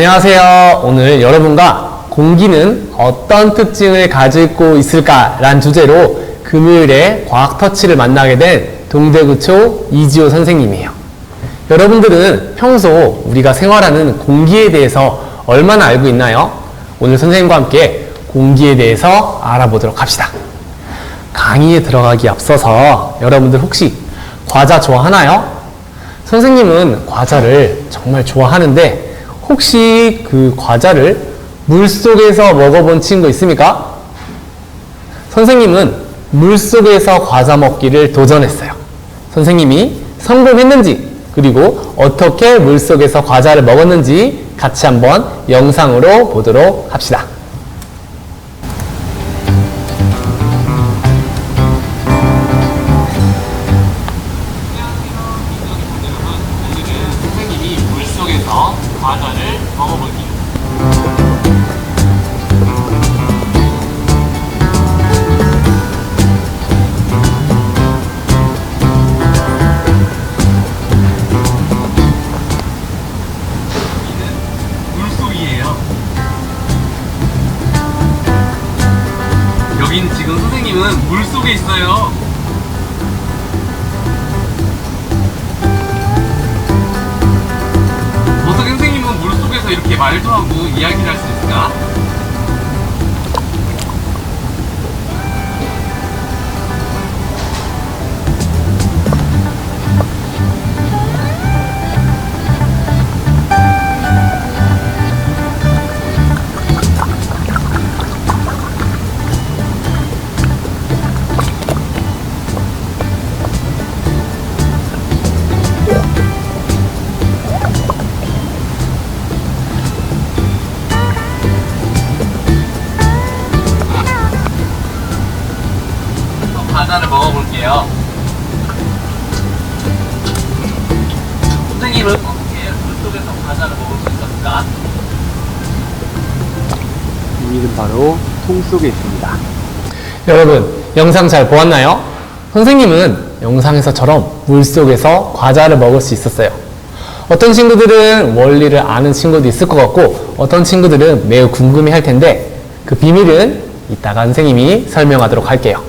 안녕하세요. 오늘 여러분과 공기는 어떤 특징을 가지고 있을까라는 주제로 금요일에 과학터치를 만나게 된 동대구초 이지호 선생님이에요. 여러분들은 평소 우리가 생활하는 공기에 대해서 얼마나 알고 있나요? 오늘 선생님과 함께 공기에 대해서 알아보도록 합시다. 강의에 들어가기 앞서서 여러분들 혹시 과자 좋아하나요? 선생님은 과자를 정말 좋아하는데 혹시 그 과자를 물속에서 먹어본 친구 있습니까? 선생님은 물속에서 과자 먹기를 도전했어요. 선생님이 성공했는지 그리고 어떻게 물속에서 과자를 먹었는지 같이 한번 영상으로 보도록 합시다. 과자를 먹어볼게요. 여기는 물속이에요. 여긴 지금 선생님은 물속에 있어요. 이렇게 말도 하고 이야기를 할 수 있을까? 과자를 먹어볼게요. 선생님은 어떻게 물속에서 과자를 먹을 수 있었을까? 비밀은 바로 통 속에 있습니다. 여러분, 영상 잘 보았나요? 선생님은 영상에서처럼 물속에서 과자를 먹을 수 있었어요. 어떤 친구들은 원리를 아는 친구도 있을 것 같고 어떤 친구들은 매우 궁금해 할 텐데 그 비밀은 이따가 선생님이 설명하도록 할게요.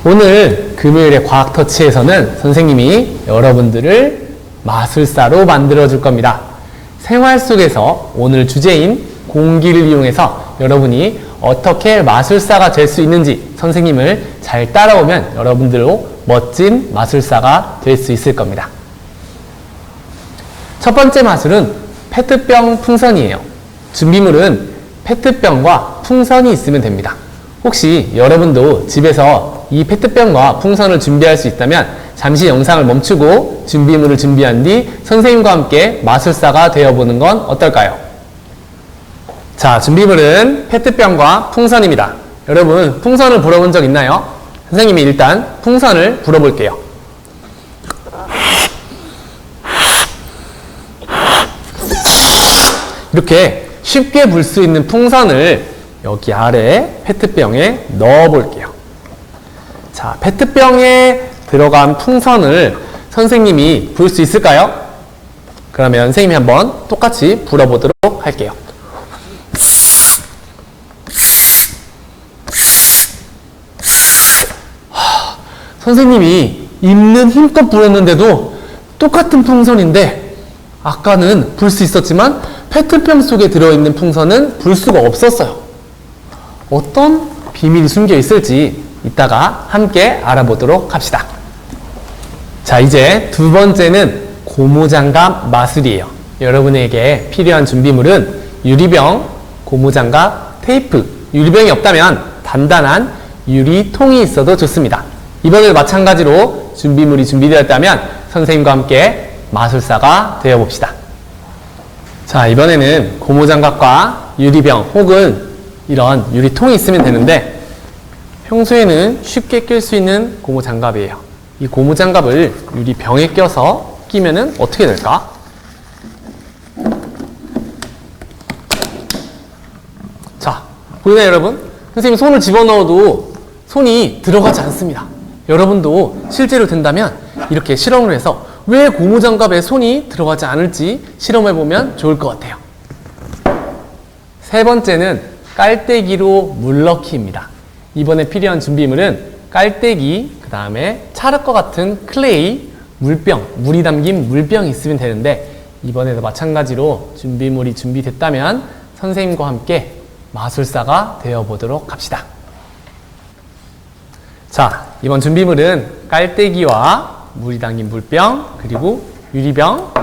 오늘 금요일의 과학터치에서는 선생님이 여러분들을 마술사로 만들어 줄 겁니다. 생활 속에서 오늘 주제인 공기를 이용해서 여러분이 어떻게 마술사가 될 수 있는지 선생님을 잘 따라오면 여러분들로 멋진 마술사가 될 수 있을 겁니다. 첫 번째 마술은 페트병 풍선이에요. 준비물은 페트병과 풍선이 있으면 됩니다. 혹시 여러분도 집에서 이 페트병과 풍선을 준비할 수 있다면 잠시 영상을 멈추고 준비물을 준비한 뒤 선생님과 함께 마술사가 되어보는 건 어떨까요? 자, 준비물은 페트병과 풍선입니다. 여러분, 풍선을 불어본 적 있나요? 선생님이 일단 풍선을 불어볼게요. 이렇게 쉽게 불 수 있는 풍선을 여기 아래 페트병에 넣어 볼게요. 자, 페트병에 들어간 풍선을 선생님이 불 수 있을까요? 그러면 선생님이 한번 똑같이 불어보도록 할게요. 선생님이 입는 힘껏 불었는데도 똑같은 풍선인데 아까는 불 수 있었지만 페트병 속에 들어있는 풍선은 불 수가 없었어요. 어떤 비밀이 숨겨 있을지 이따가 함께 알아보도록 합시다. 자, 이제 두 번째는 고무장갑 마술이에요. 여러분에게 필요한 준비물은 유리병, 고무장갑, 테이프. 유리병이 없다면 단단한 유리통이 있어도 좋습니다. 이번에도 마찬가지로 준비물이 준비되었다면 선생님과 함께 마술사가 되어봅시다. 자, 이번에는 고무장갑과 유리병 혹은 이런 유리통이 있으면 되는데 평소에는 쉽게 낄 수 있는 고무장갑이에요. 이 고무장갑을 유리병에 껴서 끼면은 어떻게 될까? 자, 보이나요 여러분? 선생님 손을 집어넣어도 손이 들어가지 않습니다. 여러분도 실제로 된다면 이렇게 실험을 해서 왜 고무장갑에 손이 들어가지 않을지 실험해보면 좋을 것 같아요. 세 번째는 깔때기로 물 넣기입니다. 이번에 필요한 준비물은 깔때기, 그 다음에 찰흙과 같은 클레이, 물병, 물이 담긴 물병이 있으면 되는데 이번에도 마찬가지로 준비물이 준비됐다면 선생님과 함께 마술사가 되어보도록 합시다. 자, 이번 준비물은 깔때기와 물이 담긴 물병, 그리고 유리병,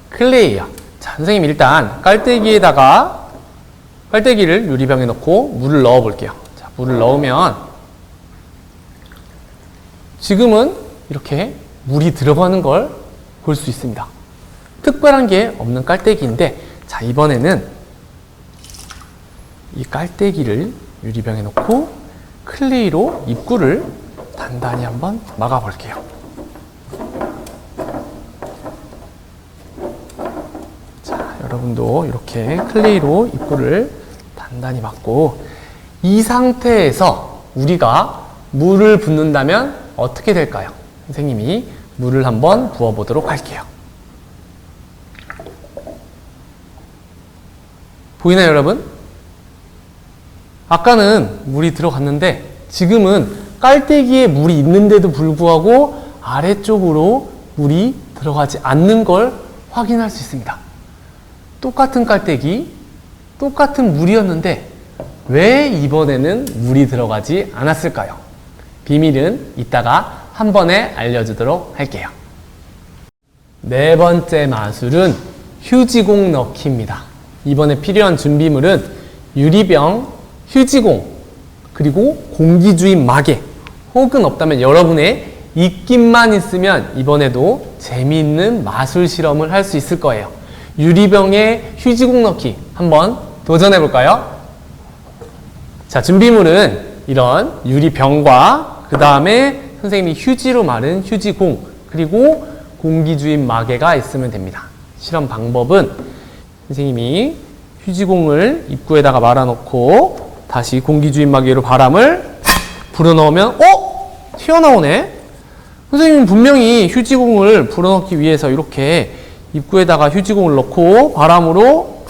클레이예요. 자, 선생님 일단 깔때기에다가 깔때기를 유리병에 넣고 물을 넣어 볼게요. 자, 물을 넣으면 지금은 이렇게 물이 들어가는 걸 볼 수 있습니다. 특별한 게 없는 깔때기인데, 자, 이번에는 이 깔때기를 유리병에 넣고 클레이로 입구를 단단히 한번 막아 볼게요. 자, 여러분도 이렇게 클레이로 입구를 단단히 막고, 이 상태에서 우리가 물을 붓는다면 어떻게 될까요? 선생님이 물을 한번 부어 보도록 할게요. 보이나요, 여러분? 아까는 물이 들어갔는데 지금은 깔때기에 물이 있는데도 불구하고 아래쪽으로 물이 들어가지 않는 걸 확인할 수 있습니다. 똑같은 깔때기, 똑같은 물이었는데 왜 이번에는 물이 들어가지 않았을까요? 비밀은 이따가 한 번에 알려주도록 할게요. 네 번째 마술은 휴지공 넣기입니다. 이번에 필요한 준비물은 유리병, 휴지공, 그리고 공기주입 마개, 혹은 없다면 여러분의 입김만 있으면 이번에도 재미있는 마술 실험을 할 수 있을 거예요. 유리병에 휴지공 넣기 한번 도전해 볼까요? 자, 준비물은 이런 유리병과 그 다음에 선생님이 휴지로 마른 휴지공, 그리고 공기주입 마개가 있으면 됩니다. 실험 방법은 선생님이 휴지공을 입구에다가 말아놓고 다시 공기주입 마개로 바람을 불어넣으면 튀어나오네? 선생님은 분명히 휴지공을 불어넣기 위해서 이렇게 입구에다가 휴지공을 넣고 바람으로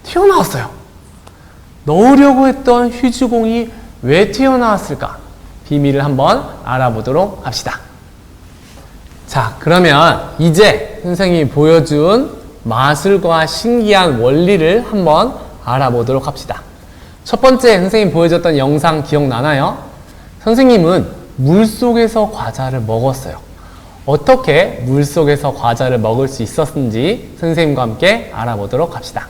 튀어나왔어요. 넣으려고 했던 휴지공이 왜 튀어나왔을까? 비밀을 한번 알아보도록 합시다. 자, 그러면 이제 선생님이 보여준 마술과 신기한 원리를 한번 알아보도록 합시다. 첫 번째 선생님이 보여줬던 영상 기억나나요? 선생님은 물속에서 과자를 먹었어요. 어떻게 물속에서 과자를 먹을 수 있었는지 선생님과 함께 알아보도록 합시다.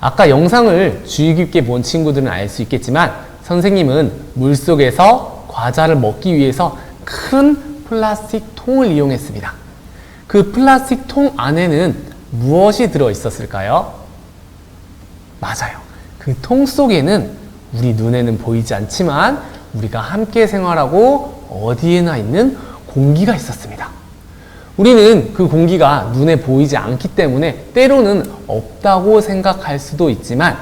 아까 영상을 주의 깊게 본 친구들은 알 수 있겠지만 선생님은 물속에서 과자를 먹기 위해서 큰 플라스틱 통을 이용했습니다. 그 플라스틱 통 안에는 무엇이 들어 있었을까요? 맞아요. 그 통 속에는 우리 눈에는 보이지 않지만 우리가 함께 생활하고 어디에나 있는 공기가 있었습니다. 우리는 그 공기가 눈에 보이지 않기 때문에 때로는 없다고 생각할 수도 있지만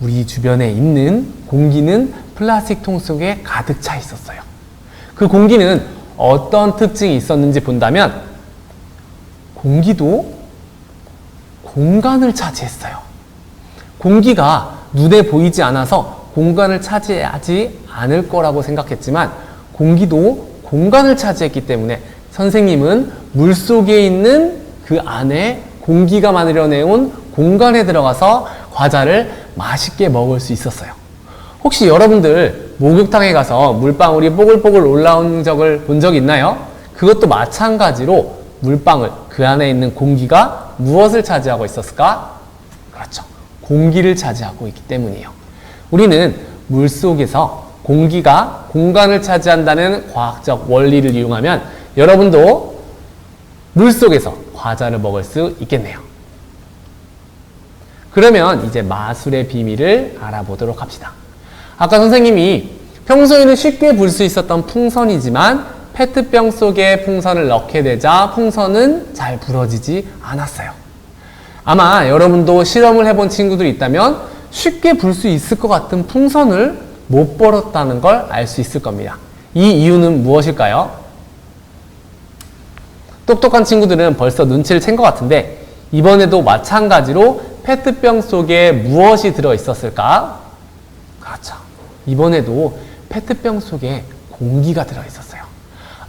우리 주변에 있는 공기는 플라스틱 통 속에 가득 차 있었어요. 그 공기는 어떤 특징이 있었는지 본다면 공기도 공간을 차지했어요. 공기가 눈에 보이지 않아서 공간을 차지하지 않을 거라고 생각했지만 공기도 공간을 차지했기 때문에 선생님은 물속에 있는 그 안에 공기가 만들어내온 공간에 들어가서 과자를 맛있게 먹을 수 있었어요. 혹시 여러분들 목욕탕에 가서 물방울이 뽀글뽀글 올라온 적을 본 적 있나요? 그것도 마찬가지로 물방울, 그 안에 있는 공기가 무엇을 차지하고 있었을까? 그렇죠. 공기를 차지하고 있기 때문이에요. 우리는 물속에서 공기가 공간을 차지한다는 과학적 원리를 이용하면 여러분도 물속에서 과자를 먹을 수 있겠네요. 그러면 이제 마술의 비밀을 알아보도록 합시다. 아까 선생님이 평소에는 쉽게 불 수 있었던 풍선이지만 페트병 속에 풍선을 넣게 되자 풍선은 잘 불어지지 않았어요. 아마 여러분도 실험을 해본 친구들이 있다면 쉽게 불 수 있을 것 같은 풍선을 못 벌었다는 걸 알 수 있을 겁니다. 이 이유는 무엇일까요? 똑똑한 친구들은 벌써 눈치를 챈 것 같은데 이번에도 마찬가지로 페트병 속에 무엇이 들어있었을까? 그렇죠. 이번에도 페트병 속에 공기가 들어있었어요.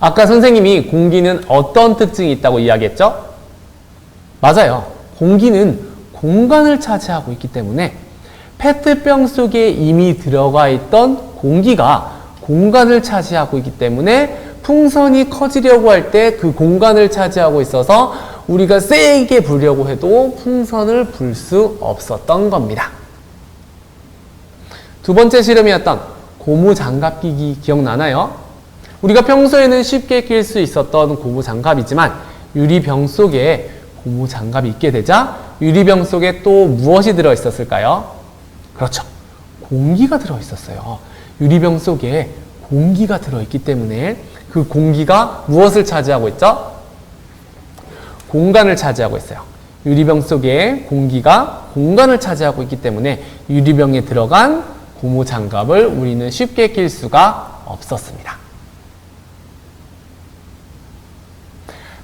아까 선생님이 공기는 어떤 특징이 있다고 이야기했죠? 맞아요. 공기는 공간을 차지하고 있기 때문에 페트병 속에 이미 들어가 있던 공기가 공간을 차지하고 있기 때문에 풍선이 커지려고 할 때 그 공간을 차지하고 있어서 우리가 세게 불려고 해도 풍선을 불 수 없었던 겁니다. 두 번째 실험이었던 고무장갑 끼기 기억나나요? 우리가 평소에는 쉽게 낄 수 있었던 고무장갑이지만 유리병 속에 고무장갑이 있게 되자 유리병 속에 또 무엇이 들어있었을까요? 그렇죠. 공기가 들어있었어요. 유리병 속에 공기가 들어있기 때문에 그 공기가 무엇을 차지하고 있죠? 공간을 차지하고 있어요. 유리병 속에 공기가 공간을 차지하고 있기 때문에 유리병에 들어간 고무장갑을 우리는 쉽게 낄 수가 없었습니다.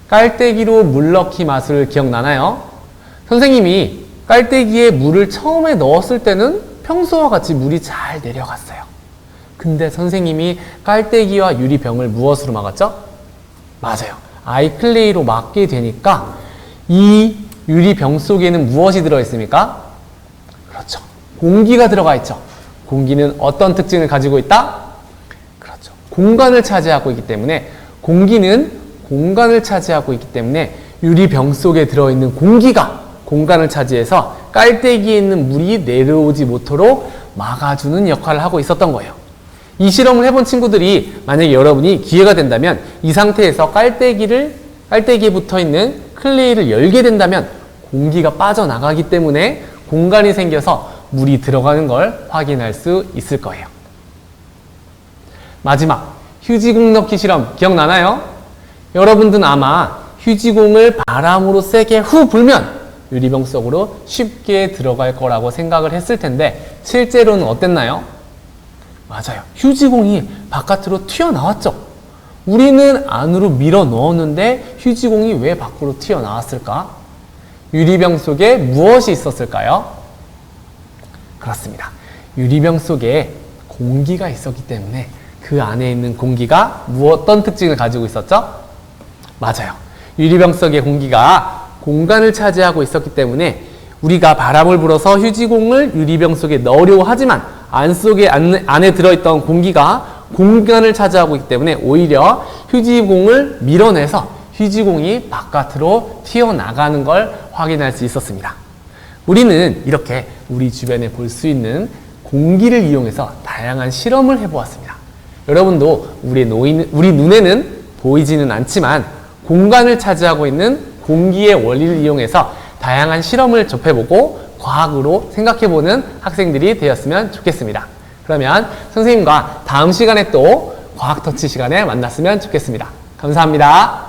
깔때기로 물 넣기 마술 기억나나요? 선생님이 깔때기에 물을 처음에 넣었을 때는 평소와 같이 물이 잘 내려갔어요. 근데 선생님이 깔때기와 유리병을 무엇으로 막았죠? 맞아요. 아이클레이로 막게 되니까 이 유리병 속에는 무엇이 들어있습니까? 그렇죠. 공기가 들어가 있죠. 공기는 어떤 특징을 가지고 있다? 그렇죠. 공간을 차지하고 있기 때문에 공기는 공간을 차지하고 있기 때문에 유리병 속에 들어있는 공기가 공간을 차지해서 깔때기에 있는 물이 내려오지 못하도록 막아주는 역할을 하고 있었던 거예요. 이 실험을 해본 친구들이 만약에 여러분이 기회가 된다면 이 상태에서 깔때기에 붙어 있는 클레이를 열게 된다면 공기가 빠져나가기 때문에 공간이 생겨서 물이 들어가는 걸 확인할 수 있을 거예요. 마지막 휴지공 넣기 실험 기억나나요? 여러분들은 아마 휴지공을 바람으로 세게 후 불면 유리병 속으로 쉽게 들어갈 거라고 생각을 했을 텐데 실제로는 어땠나요? 맞아요. 휴지공이 바깥으로 튀어나왔죠. 우리는 안으로 밀어 넣었는데 휴지공이 왜 밖으로 튀어나왔을까? 유리병 속에 무엇이 있었을까요? 그렇습니다. 유리병 속에 공기가 있었기 때문에 그 안에 있는 공기가 어떤 특징을 가지고 있었죠? 맞아요. 유리병 속의 공기가 공간을 차지하고 있었기 때문에 우리가 바람을 불어서 휴지공을 유리병 속에 넣으려고 하지만 안에 들어있던 공기가 공간을 차지하고 있기 때문에 오히려 휴지공을 밀어내서 휴지공이 바깥으로 튀어나가는 걸 확인할 수 있었습니다. 우리는 이렇게 우리 주변에 볼 수 있는 공기를 이용해서 다양한 실험을 해보았습니다. 여러분도 우리 눈에는 보이지는 않지만 공간을 차지하고 있는 공기의 원리를 이용해서 다양한 실험을 접해보고 과학으로 생각해보는 학생들이 되었으면 좋겠습니다. 그러면 선생님과 다음 시간에 또 과학터치 시간에 만났으면 좋겠습니다. 감사합니다.